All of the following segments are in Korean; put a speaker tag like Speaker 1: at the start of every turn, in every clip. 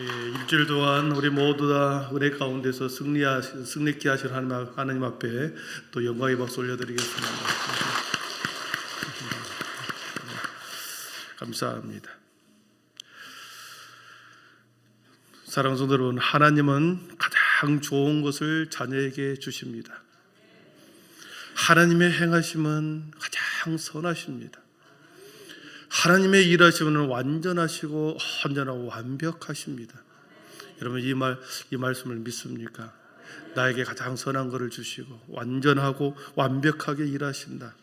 Speaker 1: 일주일 동안 우리 모두 다 은혜 가운데서 승리케 하실 하나님 앞에 또 영광의 박수 올려드리겠습니다. 감사합니다. 사랑하는 성도 여러분, 하나님은 가장 좋은 것을 자녀에게 주십니다. 하나님의 행하심은 가장 선하십니다. 하나님의 일하심은 완전하시고 온전하고 완벽하십니다. 여러분, 이 말씀을 믿습니까? 나에게 가장 선한 것을 주시고 완전하고 완벽하게 일하신다.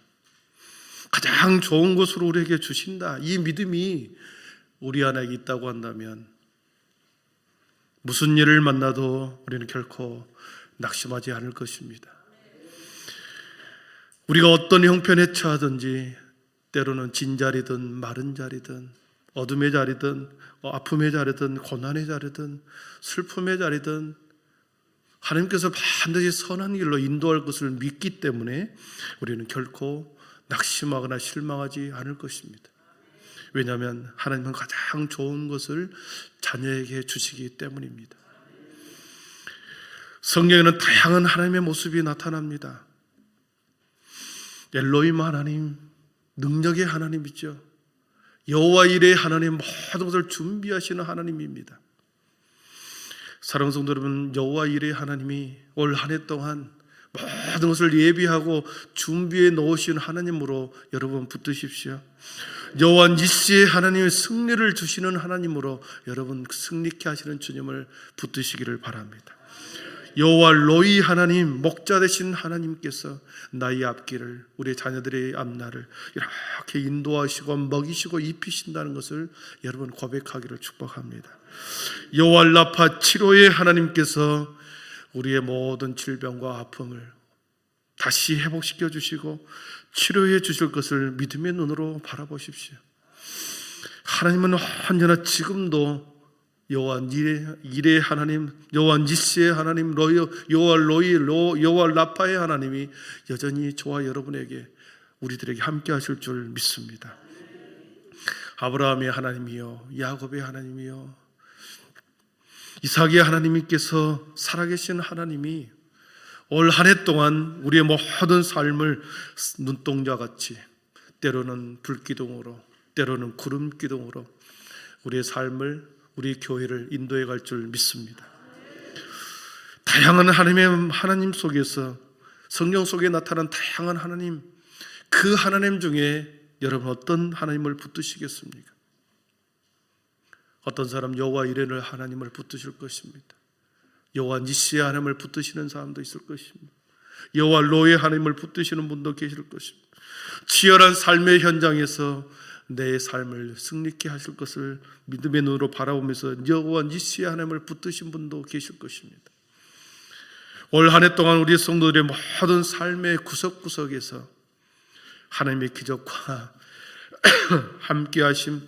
Speaker 1: 가장 좋은 것으로 우리에게 주신다. 이 믿음이 우리 안에 있다고 한다면 무슨 일을 만나도 우리는 결코 낙심하지 않을 것입니다. 우리가 어떤 형편에 처하든지, 때로는 진자리든 마른 자리든 어둠의 자리든 아픔의 자리든 고난의 자리든 슬픔의 자리든 하나님께서 반드시 선한 길로 인도할 것을 믿기 때문에 우리는 결코 낙심하거나 실망하지 않을 것입니다. 왜냐하면 하나님은 가장 좋은 것을 자녀에게 주시기 때문입니다. 성경에는 다양한 하나님의 모습이 나타납니다. 엘로힘 하나님, 능력의 하나님이죠. 여호와 이레의 하나님, 모든 것을 준비하시는 하나님입니다. 사랑하는 성도 여러분, 여호와 이레의 하나님이 올 한 해 동안 모든 것을 예비하고 준비해 놓으신 하나님으로 여러분 붙드십시오. 여호와 니시의 하나님의 승리를 주시는 하나님으로 여러분 승리케 하시는 주님을 붙드시기를 바랍니다. 여호와 로이 하나님, 목자 되신 하나님께서 나의 앞길을, 우리 자녀들의 앞날을 이렇게 인도하시고 먹이시고 입히신다는 것을 여러분 고백하기를 축복합니다. 여호와 라파, 치료의 하나님께서 우리의 모든 질병과 아픔을 다시 회복시켜 주시고 치료해 주실 것을 믿음의 눈으로 바라보십시오. 하나님은 언제나 지금도 여호와 이레의 하나님, 여호와 니시의 하나님, 여호와 로이, 여호와 라파의 하나님이 여전히 저와 여러분에게, 우리들에게 함께 하실 줄 믿습니다. 아브라함의 하나님이요, 야곱의 하나님이요, 이삭의 하나님께서 살아계신 하나님이 올 한 해 동안 우리의 모든 삶을 눈동자같이 때로는 불기둥으로, 때로는 구름기둥으로 우리의 삶을, 우리 교회를 인도해 갈 줄 믿습니다. 다양한 하나님 속에서, 성경 속에 나타난 다양한 하나님, 그 하나님 중에 여러분 어떤 하나님을 붙드시겠습니까? 어떤 사람 여호와 이레의 하나님을 붙드실 것입니다. 여호와 니시의 하나님을 붙드시는 사람도 있을 것입니다. 여호와 로의 하나님을 붙드시는 분도 계실 것입니다. 치열한 삶의 현장에서 내 삶을 승리케 하실 것을 믿음의 눈으로 바라보면서 여호와 니시의 하나님을 붙드신 분도 계실 것입니다. 올 한 해 동안 우리 성도들의 모든 삶의 구석구석에서 하나님의 기적과 함께 하심,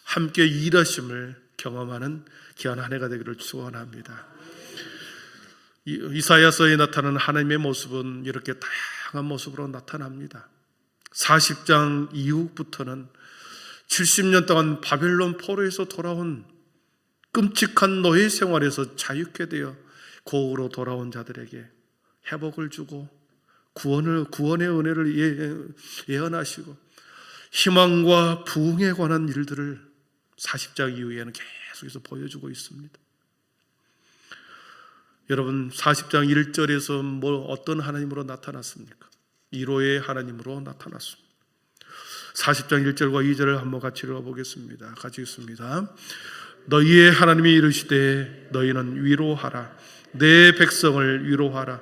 Speaker 1: 함께 일하심을 경험하는 귀한 한 해가 되기를 축원합니다. 이사야서에 나타나는 하나님의 모습은 이렇게 다양한 모습으로 나타납니다. 40장 이후부터는 70년 동안 바벨론 포로에서 돌아온 끔찍한 노예 생활에서 자유케 되어 고으로 돌아온 자들에게 회복을 주고 구원의 은혜를 예언하시고 희망과 부흥에 관한 일들을 40장 이후에는 계속해서 보여주고 있습니다. 여러분, 40장 1절에서 어떤 하나님으로 나타났습니까? 이로의 하나님으로 나타났습니다. 40장 1절과 2절을 한번 같이 읽어보겠습니다. 같이 읽습니다. 너희의 하나님이 이르시되 너희는 위로하라. 내 백성을 위로하라.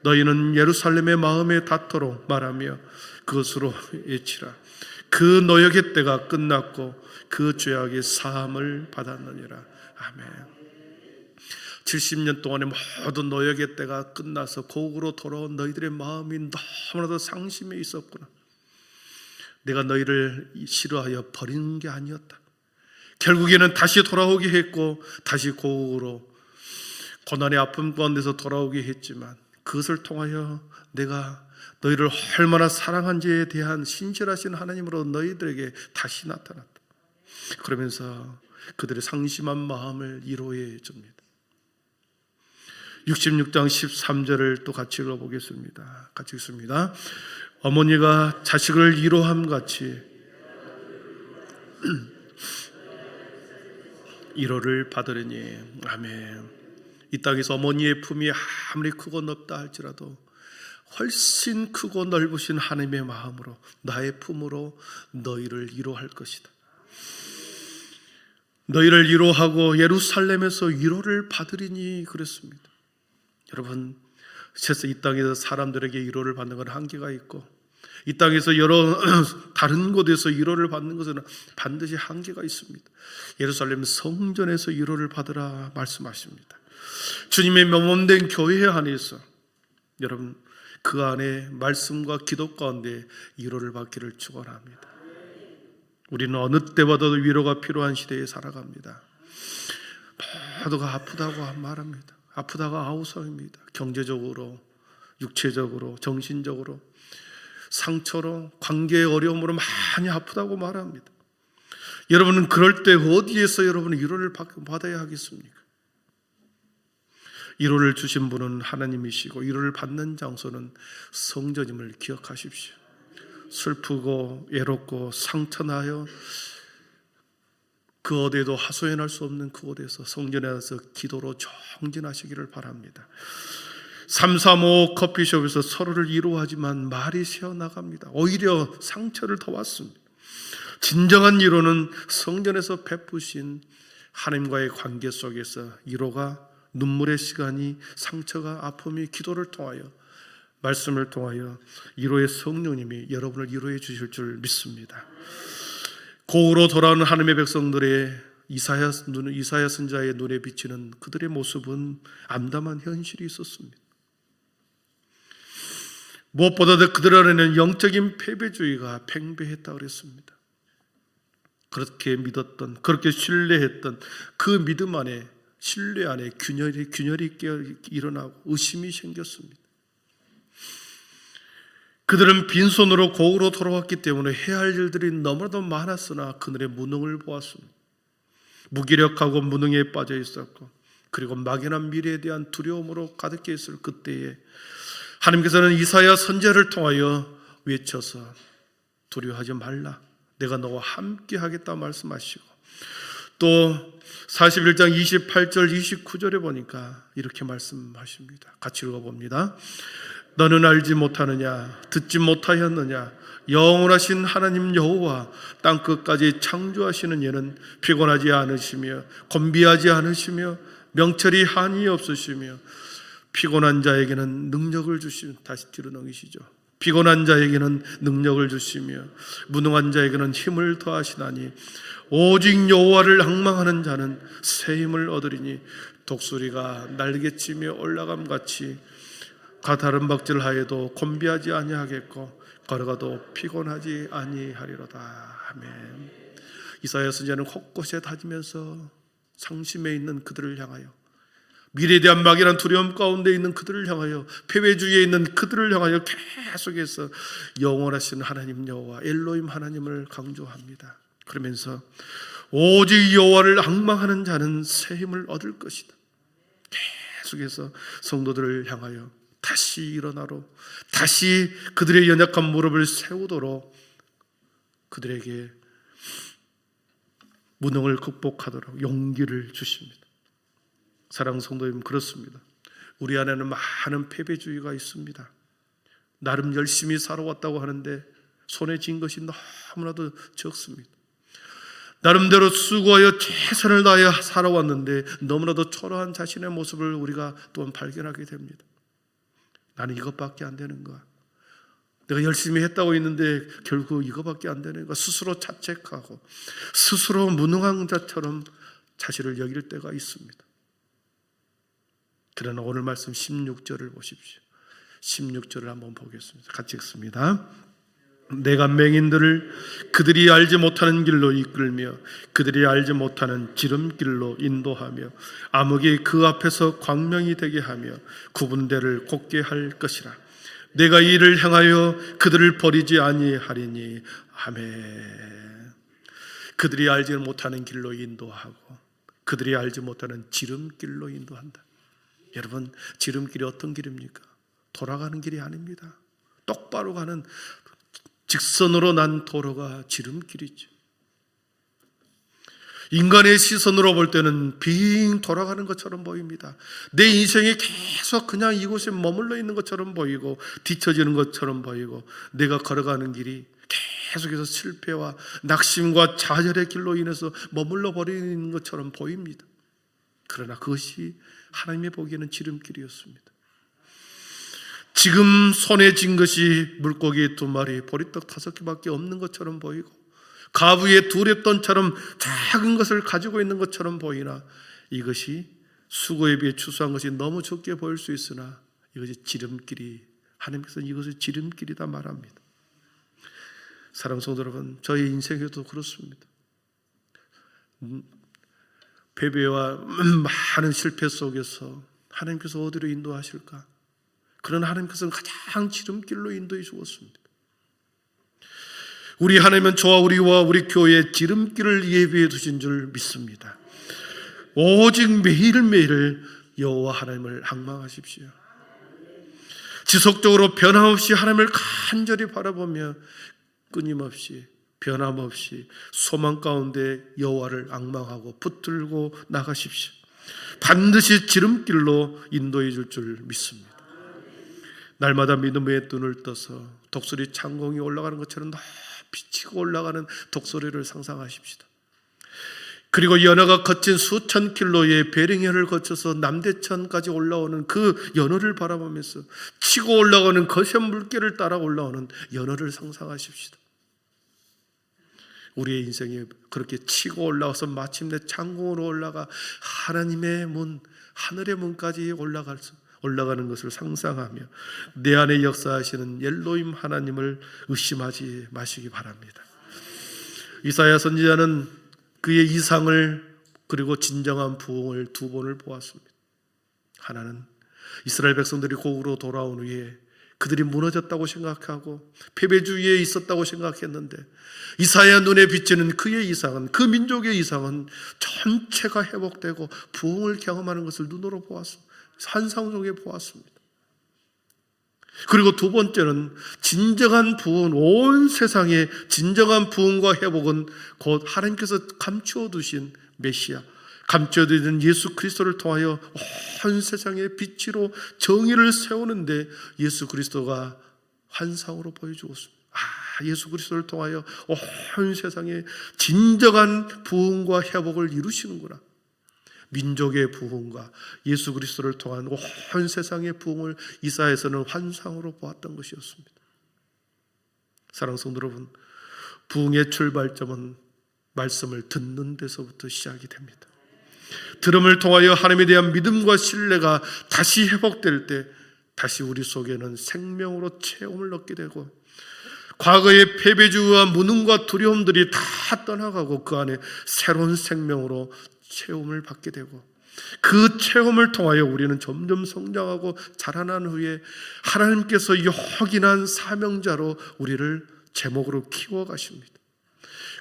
Speaker 1: 너희는 예루살렘의 마음에 닿도록 말하며 그것으로 외치라. 그 노역의 때가 끝났고 그 죄악의 사함을 받았느니라. 아멘. 70년 동안의 모든 노역의 때가 끝나서 고국으로 돌아온 너희들의 마음이 너무나도 상심해 있었구나. 내가 너희를 싫어하여 버리는 게 아니었다. 결국에는 다시 돌아오게 했고 다시 고국으로 고난의 아픔 가운데서 돌아오게 했지만 그것을 통하여 내가 너희를 얼마나 사랑한지에 대한 신실하신 하나님으로 너희들에게 다시 나타났다. 그러면서 그들의 상심한 마음을 위로해 줍니다. 66장 13절을 또 같이 읽어보겠습니다. 같이 읽습니다. 어머니가 자식을 위로함 같이 위로를 받으리니. 아멘. 이 땅에서 어머니의 품이 아무리 크고 넓다 할지라도 훨씬 크고 넓으신 하나님의 마음으로 나의 품으로 너희를 위로할 것이다. 너희를 위로하고 예루살렘에서 위로를 받으리니 그랬습니다. 여러분, 이 땅에서 사람들에게 위로를 받는 건 한계가 있고 이 땅에서 여러 다른 곳에서 위로를 받는 것은 반드시 한계가 있습니다. 예루살렘 성전에서 위로를 받으라 말씀하십니다. 주님의 몸된 교회 안에서 여러분 그 안에 말씀과 기도 가운데 위로를 받기를 축원합니다. 우리는 어느 때보다도 위로가 필요한 시대에 살아갑니다. 모두가 아프다고 말합니다. 아프다가 아우성입니다. 경제적으로, 육체적으로, 정신적으로, 상처로, 관계의 어려움으로 많이 아프다고 말합니다. 여러분은 그럴 때 어디에서 여러분은 위로를 받아야 하겠습니까? 위로를 주신 분은 하나님이시고 위로를 받는 장소는 성전임을 기억하십시오. 슬프고 외롭고 상처나여 그 어디에도 하소연할 수 없는 그곳에서 성전에 와서 기도로 정진하시기를 바랍니다. 335 커피숍에서 서로를 위로하지만 말이 새어나갑니다. 오히려 상처를 더 왔습니다. 진정한 위로는 성전에서 베푸신 하나님과의 관계 속에서 위로가 눈물의 시간이, 상처가, 아픔이 기도를 통하여, 말씀을 통하여 위로의 성령님이 여러분을 위로해 주실 줄 믿습니다. 고으로 돌아오는 하나님의 백성들의 이사야 선지자의 눈에 비치는 그들의 모습은 암담한 현실이 있었습니다. 무엇보다도 그들 안에는 영적인 패배주의가 팽배했다고 그랬습니다. 그렇게 믿었던, 그렇게 신뢰했던 그 믿음 안에, 신뢰 안에 균열이 일어나고 의심이 생겼습니다. 그들은 빈손으로 고으로 돌아왔기 때문에 해야 할 일들이 너무나도 많았으나 그들의 무능을 보았습니다. 무기력하고 무능에 빠져 있었고 그리고 막연한 미래에 대한 두려움으로 가득해 있을 그때에 하나님께서는 이사야 선지자를 통하여 외쳐서 두려워하지 말라, 내가 너와 함께 하겠다 말씀하시고, 또 41장 28절 29절에 보니까 이렇게 말씀하십니다. 같이 읽어봅니다. 너는 알지 못하느냐, 듣지 못하였느냐, 영원하신 하나님 여호와 땅끝까지 창조하시는 이는 피곤하지 않으시며 곤비하지 않으시며 명철이 한이 없으시며 피곤한 자에게는 능력을 주시며, 다시 뒤로 넘기시죠. 피곤한 자에게는 능력을 주시며 무능한 자에게는 힘을 더하시나니 오직 여호와를 앙망하는 자는 새 힘을 얻으리니 독수리가 날개치며 올라감같이 다른 박질하여도 곤비하지 아니하겠고 걸어가도 피곤하지 아니하리로다. 아멘. 이사야 선지자는 곳곳에 다니면서 상심에 있는 그들을 향하여, 미래에 대한 막연한 두려움 가운데 있는 그들을 향하여, 패배주의에 있는 그들을 향하여 계속해서 영원하신 하나님 여호와 엘로힘 하나님을 강조합니다. 그러면서 오직 여호와를 앙망하는 자는 새 힘을 얻을 것이다. 계속해서 성도들을 향하여 다시 일어나로, 다시 그들의 연약한 무릎을 세우도록, 그들에게 무능을 극복하도록 용기를 주십니다. 사랑하는 성도 여러분, 그렇습니다. 우리 안에는 많은 패배주의가 있습니다. 나름 열심히 살아왔다고 하는데 손에 쥔 것이 너무나도 적습니다. 나름대로 수고하여 최선을 다하여 살아왔는데 너무나도 초라한 자신의 모습을 우리가 또한 발견하게 됩니다. 나는 이것밖에 안 되는가? 내가 열심히 했다고 했는데 결국 이것밖에 안 되는가? 스스로 자책하고 스스로 무능한 자처럼 자신을 여길 때가 있습니다. 그러나 오늘 말씀 16절을 보십시오. 16절을 한번 보겠습니다. 같이 읽습니다. 내가 맹인들을 그들이 알지 못하는 길로 이끌며 그들이 알지 못하는 지름길로 인도하며 암흑이 그 앞에서 광명이 되게 하며 구분대를 곱게 할 것이라. 내가 이 일을 향하여 그들을 버리지 아니하리니. 아멘. 그들이 알지 못하는 길로 인도하고 그들이 알지 못하는 지름길로 인도한다. 여러분, 지름길이 어떤 길입니까? 돌아가는 길이 아닙니다. 똑바로 가는 직선으로 난 도로가 지름길이죠. 인간의 시선으로 볼 때는 빙 돌아가는 것처럼 보입니다. 내 인생이 계속 그냥 이곳에 머물러 있는 것처럼 보이고 뒤처지는 것처럼 보이고 내가 걸어가는 길이 계속해서 실패와 낙심과 좌절의 길로 인해서 머물러 버리는 것처럼 보입니다. 그러나 그것이 하나님의 보기에는 지름길이었습니다. 지금 손에 쥔 것이 물고기 2마리, 보리떡 5개밖에 없는 것처럼 보이고 가부의 2랩돈처럼 작은 것을 가지고 있는 것처럼 보이나 이것이 수고에 비해 추수한 것이 너무 적게 보일 수 있으나 이것이 지름길이, 하나님께서는 이것을 지름길이다 말합니다. 사랑하는 성도 여러분, 저희 인생에도 그렇습니다. 패배와 많은 실패 속에서 하나님께서 어디로 인도하실까? 그러나 하나님께서는 가장 지름길로 인도해 주었습니다. 우리 하나님은 저와 우리와 우리 교회의 지름길을 예비해 두신 줄 믿습니다. 오직 매일매일 여호와 하나님을 앙망하십시오. 지속적으로 변함없이 하나님을 간절히 바라보며 끊임없이 변함없이 소망 가운데 여호와를 앙망하고 붙들고 나가십시오. 반드시 지름길로 인도해 줄 줄 믿습니다. 날마다 믿음의 눈을 떠서 독수리 창공이 올라가는 것처럼 높이 치고 올라가는 독수리를 상상하십시다. 그리고 연어가 거친 수천 킬로의 베링해를 거쳐서 남대천까지 올라오는 그 연어를 바라보면서 치고 올라가는 거센 물결을 따라 올라오는 연어를 상상하십시다. 우리의 인생이 그렇게 치고 올라와서 마침내 창공으로 올라가 하나님의 문, 하늘의 문까지 올라가는 것을 상상하며 내 안에 역사하시는 엘로힘 하나님을 의심하지 마시기 바랍니다. 이사야 선지자는 그의 이상을 그리고 진정한 부흥을 2번을 보았습니다. 하나는 이스라엘 백성들이 고국으로 돌아온 후에 그들이 무너졌다고 생각하고 패배주의에 있었다고 생각했는데 이사야 눈에 비치는 그의 이상은, 그 민족의 이상은 전체가 회복되고 부흥을 경험하는 것을 눈으로 보았습니다. 환상 속에 보았습니다. 그리고 2번째는 진정한 부흥, 온 세상의 진정한 부흥과 회복은 곧 하나님께서 감추어 두신 메시아, 감추어 두신 예수 그리스도를 통하여 온 세상의 빛으로 정의를 세우는데 예수 그리스도가 환상으로 보여주었습니다. 예수 그리스도를 통하여 온 세상의 진정한 부흥과 회복을 이루시는구나. 민족의 부흥과 예수 그리스도를 통한 온 세상의 부흥을 이사야에서는 환상으로 보았던 것이었습니다. 사랑하는 성도 여러분, 부흥의 출발점은 말씀을 듣는 데서부터 시작이 됩니다. 들음을 통하여 하나님에 대한 믿음과 신뢰가 다시 회복될 때 다시 우리 속에는 생명으로 체험을 얻게 되고 과거의 패배주의와 무능과 두려움들이 다 떠나가고 그 안에 새로운 생명으로 체험을 받게 되고 그 체험을 통하여 우리는 점점 성장하고 자라난 후에 하나님께서 요긴한 사명자로 우리를 제목으로 키워가십니다.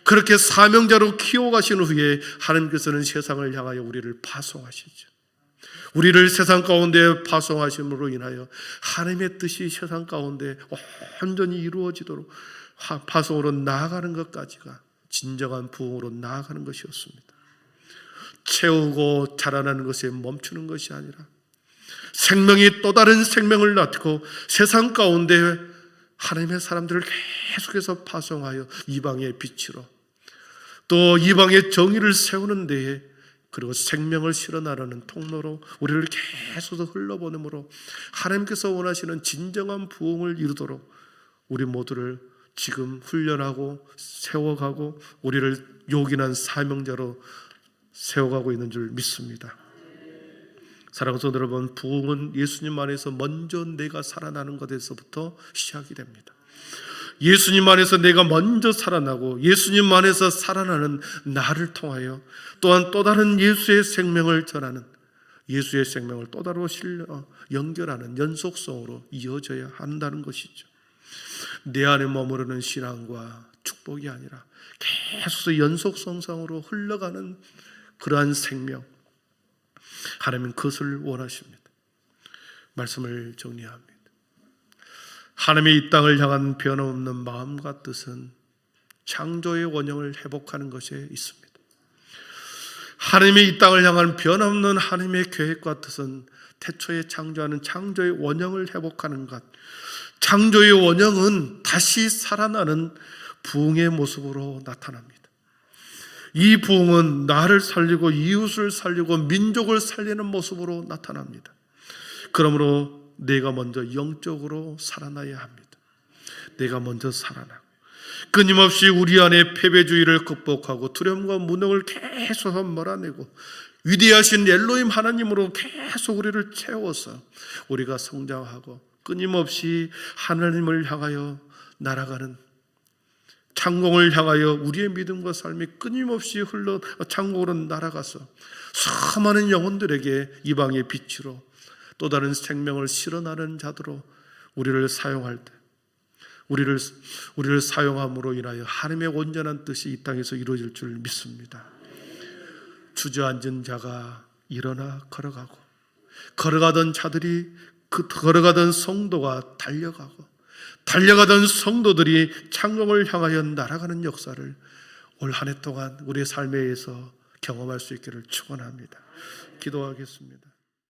Speaker 1: 그렇게 사명자로 키워가신 후에 하나님께서는 세상을 향하여 우리를 파송하시죠. 우리를 세상 가운데 파송하심으로 인하여 하나님의 뜻이 세상 가운데 온전히 이루어지도록 파송으로 나아가는 것까지가 진정한 부흥으로 나아가는 것이었습니다. 채우고 자라나는 것에 멈추는 것이 아니라 생명이 또 다른 생명을 낳고 세상 가운데 하나님의 사람들을 계속해서 파송하여 이방의 빛으로 또 이방의 정의를 세우는 데에 그리고 생명을 실어나르는 통로로 우리를 계속 흘러보내므로 하나님께서 원하시는 진정한 부흥을 이루도록 우리 모두를 지금 훈련하고 세워가고 우리를 요긴한 사명자로 세워가고 있는 줄 믿습니다. 사랑하는 성도 여러분, 부흥은 예수님 안에서 먼저 내가 살아나는 것에서부터 시작이 됩니다. 예수님 안에서 내가 먼저 살아나고 예수님 안에서 살아나는 나를 통하여 또한 또 다른 예수의 생명을 전하는, 예수의 생명을 또 다른 연결하는 연속성으로 이어져야 한다는 것이죠. 내 안에 머무르는 신앙과 축복 축복이 아니라 계속 연속성상으로 흘러가는 그러한 생명, 하나님은 그것을 원하십니다. 말씀을 정리합니다. 하나님의 이 땅을 향한 변함없는 마음과 뜻은 창조의 원형을 회복하는 것에 있습니다. 하나님의 이 땅을 향한 변함없는 하나님의 계획과 뜻은 태초에 창조하는 창조의 원형을 회복하는 것, 창조의 원형은 다시 살아나는 부흥의 모습으로 나타납니다. 이 부흥은 나를 살리고 이웃을 살리고 민족을 살리는 모습으로 나타납니다. 그러므로 내가 먼저 영적으로 살아나야 합니다. 내가 먼저 살아나고 끊임없이 우리 안에 패배주의를 극복하고 두려움과 무능을 계속 몰아내고 위대하신 엘로힘 하나님으로 계속 우리를 채워서 우리가 성장하고 끊임없이 하나님을 향하여 날아가는, 창공을 향하여 우리의 믿음과 삶이 끊임없이 흘러 창공으로 날아가서 수많은 영혼들에게 이방의 빛으로 또 다른 생명을 실어나는 자들로 우리를 사용할 때, 우리를 사용함으로 인하여 하나님의 온전한 뜻이 이 땅에서 이루어질 줄 믿습니다. 주저앉은 자가 일어나 걸어가고, 걸어가던 자들이, 걸어가던 성도가 달려가던 성도들이 창공을 향하여 날아가는 역사를 올 한 해 동안 우리의 삶에 의해서 경험할 수 있기를 축원합니다. 기도하겠습니다.